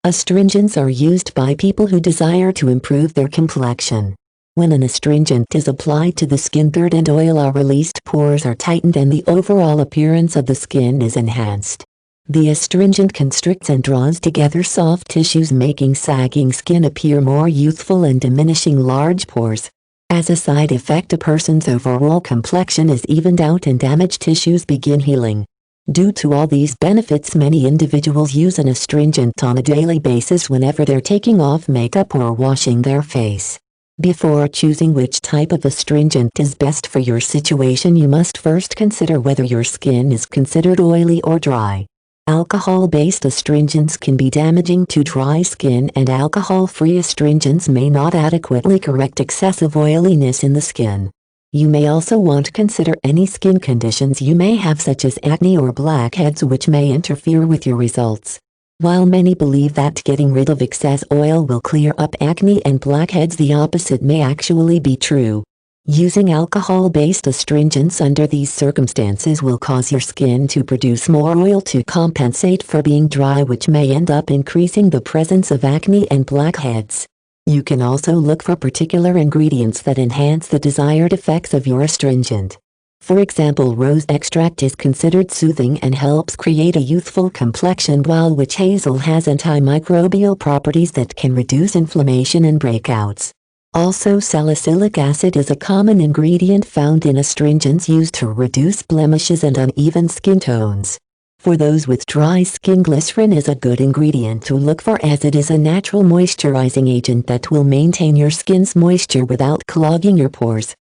Astringents are used by people who desire to improve their complexion. When an astringent is applied to the skin, dirt and oil are released, pores are tightened, and the overall appearance of the skin is enhanced. The astringent constricts and draws together soft tissues, making sagging skin appear more youthful and diminishing large pores. As a side effect, a person's overall complexion is evened out and damaged tissues begin healing. Due to all these benefits, many individuals use an astringent on a daily basis whenever they're taking off makeup or washing their face. Before choosing which type of astringent is best for your situation, you must first consider whether your skin is considered oily or dry. Alcohol-based astringents can be damaging to dry skin, and alcohol-free astringents may not adequately correct excessive oiliness in the skin. You may also want to consider any skin conditions you may have, such as acne or blackheads, which may interfere with your results. While many believe that getting rid of excess oil will clear up acne and blackheads, the opposite may actually be true. Using alcohol-based astringents under these circumstances will cause your skin to produce more oil to compensate for being dry, which may end up increasing the presence of acne and blackheads. You can also look for particular ingredients that enhance the desired effects of your astringent. For example, rose extract is considered soothing and helps create a youthful complexion, while witch hazel has antimicrobial properties that can reduce inflammation and breakouts. Also, salicylic acid is a common ingredient found in astringents used to reduce blemishes and uneven skin tones. For those with dry skin, glycerin is a good ingredient to look for, as it is a natural moisturizing agent that will maintain your skin's moisture without clogging your pores.